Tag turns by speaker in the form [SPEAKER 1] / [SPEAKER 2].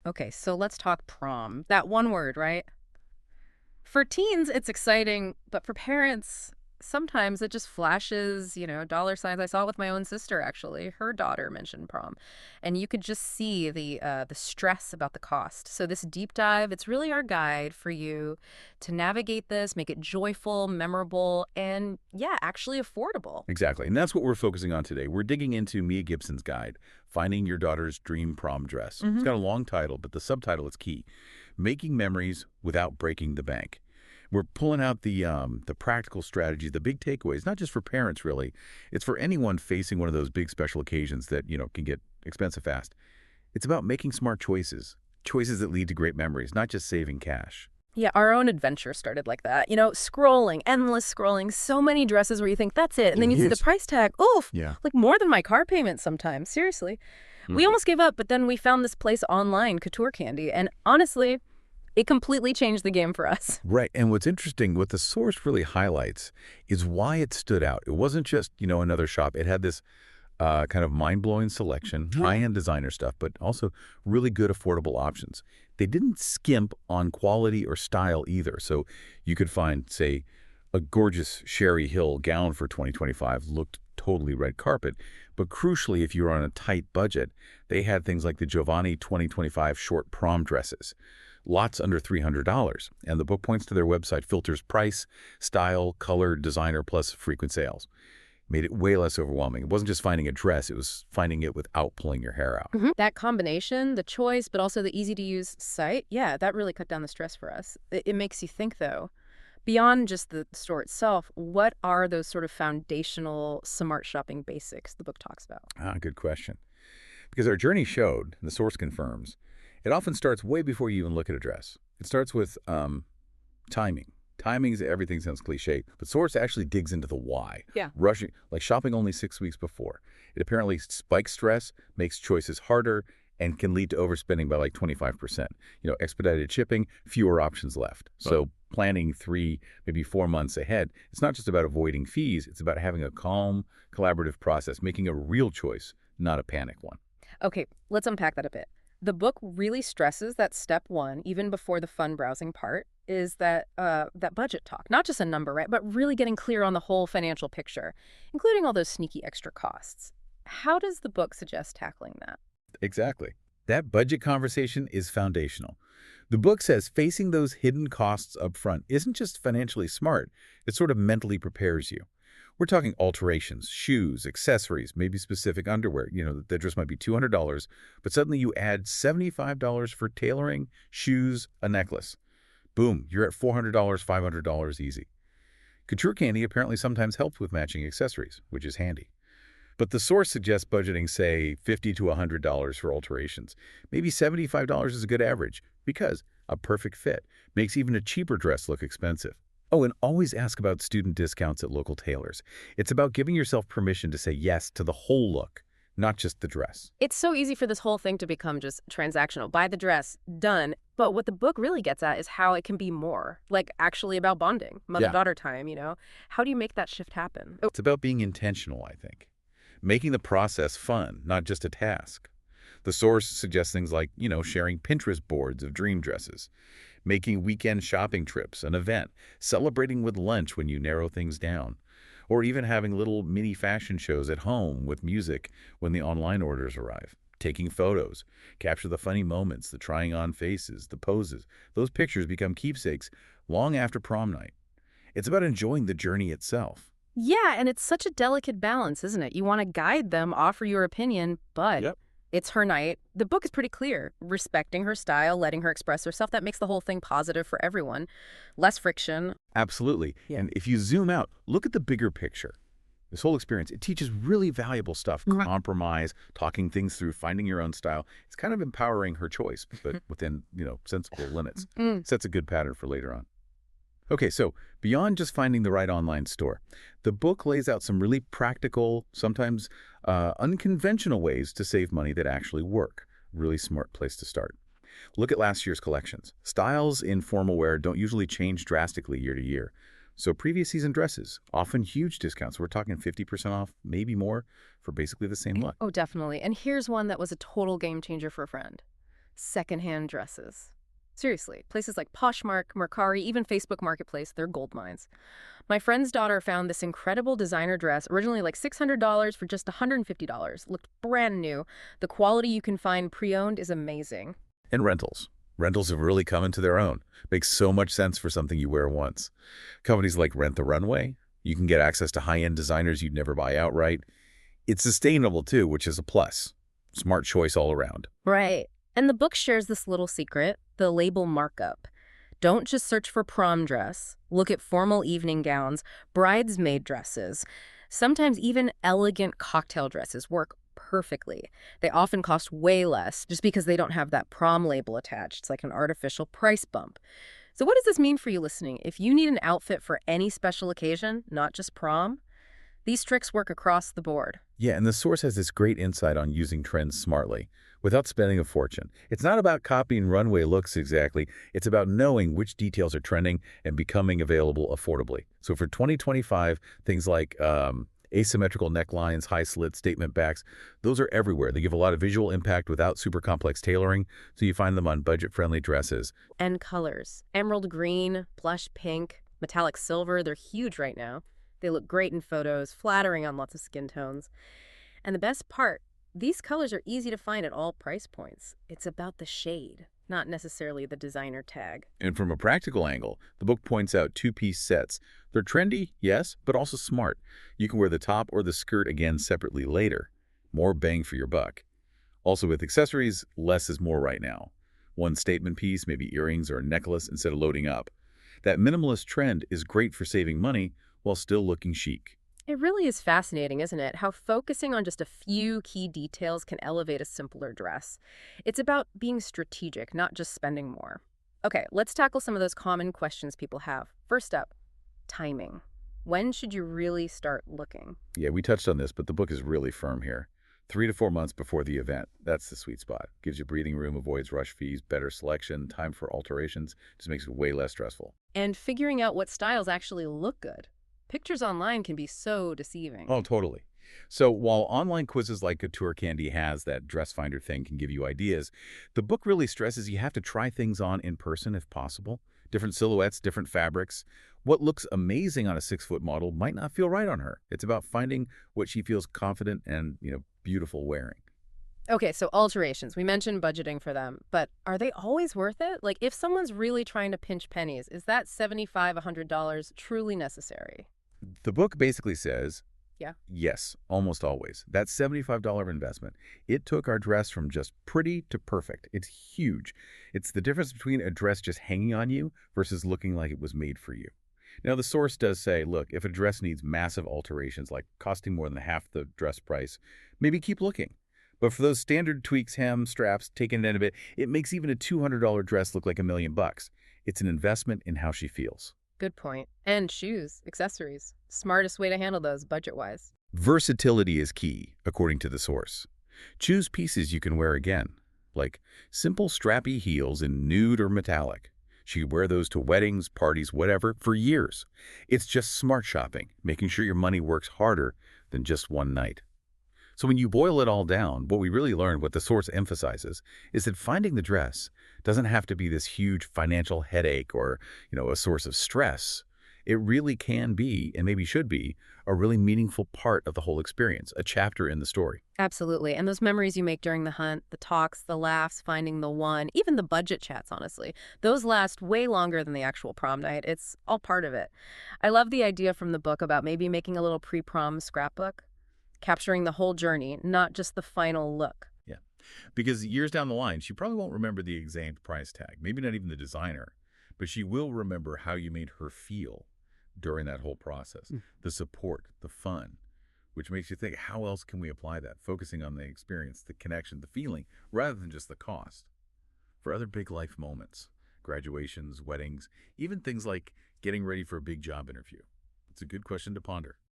[SPEAKER 1] Okay, so let's talk prom. That one word, right? For teens, it's exciting, but for parents, sometimes it just flashes, dollar signs. I saw it with my own sister, actually. Her daughter mentioned prom, and you could just see the stress about the cost. So this deep dive, it's really our guide for you to navigate this, make it joyful, memorable, and yeah, actually affordable.
[SPEAKER 2] Exactly. And that's what we're focusing on today. We're digging into Mia Gibson's guide, Finding Your Daughter's Dream Prom Dress. It's
[SPEAKER 1] Hmm.
[SPEAKER 2] got a long title, but the subtitle is key. Making Memories Without Breaking the Bank. We're pulling out the practical strategies, the big takeaways, not just for parents, really. It's for anyone facing one of those big special occasions that, can get expensive fast. It's about making smart choices, choices that lead to great memories, not just saving cash.
[SPEAKER 1] Yeah, our own adventure started like that. Scrolling, endless scrolling, so many dresses where you think that's it. And then you see the
[SPEAKER 2] Yes.
[SPEAKER 1] price tag. Oof,
[SPEAKER 2] Yeah.
[SPEAKER 1] like more than my car payment sometimes. Seriously. We
[SPEAKER 2] Mhm.
[SPEAKER 1] almost gave up, but then we found this place online, Couture Candy. And honestly, it completely changed the game for us.
[SPEAKER 2] Right. And what's interesting, what the source really highlights is why it stood out. It wasn't just, another shop. It had this kind of mind-blowing selection, high-end designer stuff, but also really good affordable options. They didn't skimp on quality or style either. So you could find, say, a gorgeous Sherry Hill gown for 2025 looked totally red carpet. But crucially, if you were on a tight budget, they had things like the Giovanni 2025 short prom dresses, lots under $300. And the book points to their website filters price, style, color, designer, plus frequent sales. Made it way less overwhelming. It wasn't just finding a dress, it was finding it without pulling your hair out.
[SPEAKER 1] That combination, the choice, but also the easy to use site, yeah, that really cut down the stress for us. It makes you think, though, beyond just the store itself, what are those sort of foundational smart shopping basics the book talks about?
[SPEAKER 2] Good question. Because our journey showed, and the source confirms, it often starts way before you even look at a dress. It starts with timing. Timing's everything sounds cliche, but source actually digs into the why.
[SPEAKER 1] Yeah.
[SPEAKER 2] Rushing, like shopping only 6 weeks before. It apparently spikes stress, makes choices harder, and can lead to overspending by like 25%. Expedited shipping, fewer options left. So planning 3, maybe 4 months ahead, it's not just about avoiding fees, it's about having a calm, collaborative process, making a real choice, not a panic one.
[SPEAKER 1] Okay, let's unpack that a bit. The book really stresses that step one, even before the fun browsing part, is that budget talk. Not just a number, right? But really getting clear on the whole financial picture, including all those sneaky extra costs. How does the book suggest tackling that?
[SPEAKER 2] Exactly. That budget conversation is foundational. The book says facing those hidden costs up front isn't just financially smart, it sort of mentally prepares you. We're talking alterations, shoes, accessories, maybe specific underwear. The dress might be $200, but suddenly you add $75 for tailoring, shoes, a necklace. Boom, you're at $400, $500 easy. Couture Candy apparently sometimes helps with matching accessories, which is handy. But the source suggests budgeting, say, $50 to $100 for alterations. Maybe $75 is a good average, because a perfect fit makes even a cheaper dress look expensive. Oh, and always ask about student discounts at local tailors. It's about giving yourself permission to say yes to the whole look, not just the dress.
[SPEAKER 1] It's so easy for this whole thing to become just transactional. Buy the dress, done. But what the book really gets at is how it can be more, like actually about bonding, mother-daughter time. How do you make that shift happen? Oh,
[SPEAKER 2] It's about being intentional, I think. Making the process fun, not just a task. The source suggests things like, sharing Pinterest boards of dream dresses, making weekend shopping trips an event, celebrating with lunch when you narrow things down, or even having little mini fashion shows at home with music when the online orders arrive. Taking photos, capture the funny moments, the trying on faces, the poses. Those pictures become keepsakes long after prom night. It's about enjoying the journey itself.
[SPEAKER 1] yeah, and it's such a delicate balance, isn't it? You want to guide them, offer your opinion, but
[SPEAKER 2] Yep.
[SPEAKER 1] it's her night. The book is pretty clear. Respecting her style, letting her express herself, that makes the whole thing positive for everyone. Less friction.
[SPEAKER 2] Absolutely.
[SPEAKER 1] Yeah.
[SPEAKER 2] And if you zoom out, look at the bigger picture. This whole experience, it teaches really valuable stuff. Compromise, talking things through, finding your own style. It's kind of empowering her choice, but within, sensible limits.
[SPEAKER 1] Mm.
[SPEAKER 2] Sets a good pattern for later on. Okay, so beyond just finding the right online store, the book lays out some really practical, sometimes unconventional ways to save money that actually work. Really smart place to start. Look at last year's collections. Styles in formal wear don't usually change drastically year to year. So previous season dresses, often huge discounts. We're talking 50% off, maybe more, for basically the same look.
[SPEAKER 1] Oh, definitely. And here's one that was a total game changer for a friend. Secondhand dresses. Seriously, places like Poshmark, Mercari, even Facebook Marketplace, they're gold mines. My friend's daughter found this incredible designer dress, originally like $600 for just $150. Looked brand new. The quality you can find pre-owned is amazing.
[SPEAKER 2] And rentals. Rentals have really come into their own. Makes so much sense for something you wear once. Companies like Rent the Runway, you can get access to high-end designers you'd never buy outright. It's sustainable too, which is a plus. Smart choice all around.
[SPEAKER 1] Right. And the book shares this little secret, the label markup. Don't just search for prom dress. Look at formal evening gowns, bridesmaid dresses. Sometimes even elegant cocktail dresses work perfectly. They often cost way less just because they don't have that prom label attached. It's like an artificial price bump. So what does this mean for you listening? If you need an outfit for any special occasion, not just prom, these tricks work across the board.
[SPEAKER 2] Yeah, and the source has this great insight on using trends smartly, without spending a fortune. It's not about copying runway looks exactly. It's about knowing which details are trending and becoming available affordably. So for 2025, things like asymmetrical necklines, high slit statement backs, those are everywhere. They give a lot of visual impact without super complex tailoring, so you find them on budget-friendly dresses.
[SPEAKER 1] And colors. Emerald green, blush pink, metallic silver, they're huge right now. They look great in photos, flattering on lots of skin tones. And the best part, these colors are easy to find at all price points. It's about the shade, not necessarily the designer tag.
[SPEAKER 2] And from a practical angle, the book points out two-piece sets. They're trendy, yes, but also smart. You can wear the top or the skirt again separately later. More bang for your buck. Also with accessories, less is more right now. One statement piece, maybe earrings or a necklace instead of loading up. That minimalist trend is great for saving money while still looking chic.
[SPEAKER 1] It really is fascinating, isn't it? How focusing on just a few key details can elevate a simpler dress. It's about being strategic, not just spending more. Okay, let's tackle some of those common questions people have. First up, timing. When should you really start looking?
[SPEAKER 2] Yeah, we touched on this, but the book is really firm here. 3 to 4 months before the event. That's the sweet spot. Gives you breathing room, avoids rush fees, better selection, time for alterations. Just makes it way less stressful.
[SPEAKER 1] And figuring out what styles actually look good. Pictures online can be so deceiving.
[SPEAKER 2] Oh, totally. So while online quizzes like Couture Candy has that dress finder thing can give you ideas, the book really stresses you have to try things on in person if possible. Different silhouettes, different fabrics. What looks amazing on a 6-foot model might not feel right on her. It's about finding what she feels confident and, beautiful wearing.
[SPEAKER 1] Okay, so alterations. We mentioned budgeting for them, but are they always worth it? Like, if someone's really trying to pinch pennies, is that $75, $100 truly necessary?
[SPEAKER 2] The book basically says,
[SPEAKER 1] Yeah.
[SPEAKER 2] yes, almost always. That $75 investment, it took our dress from just pretty to perfect. It's huge. It's the difference between a dress just hanging on you versus looking like it was made for you. Now, the source does say, look, if a dress needs massive alterations, like costing more than half the dress price, maybe keep looking. But for those standard tweaks, hem, straps, taking it in a bit, it makes even a $200 dress look like $1,000,000. It's an investment in how she feels.
[SPEAKER 1] Good point. And shoes, accessories. Smartest way to handle those budget-wise.
[SPEAKER 2] Versatility is key, according to the source. Choose pieces you can wear again, like simple strappy heels in nude or metallic. She could wear those to weddings, parties, whatever, for years. It's just smart shopping, making sure your money works harder than just one night. So when you boil it all down, what we really learned, what the source emphasizes, is that finding the dress doesn't have to be this huge financial headache or, a source of stress. It really can be, and maybe should be, a really meaningful part of the whole experience, a chapter in the story.
[SPEAKER 1] Absolutely. And those memories you make during the hunt, the talks, the laughs, finding the one, even the budget chats, honestly, those last way longer than the actual prom night. It's all part of it. I love the idea from the book about maybe making a little pre-prom scrapbook, capturing the whole journey, not just the final look.
[SPEAKER 2] Yeah, because years down the line, she probably won't remember the exact price tag, maybe not even the designer, but she will remember how you made her feel during that whole process, the support, the fun, which makes you think, how else can we apply that? Focusing on the experience, the connection, the feeling, rather than just the cost. For other big life moments, graduations, weddings, even things like getting ready for a big job interview. It's a good question to ponder.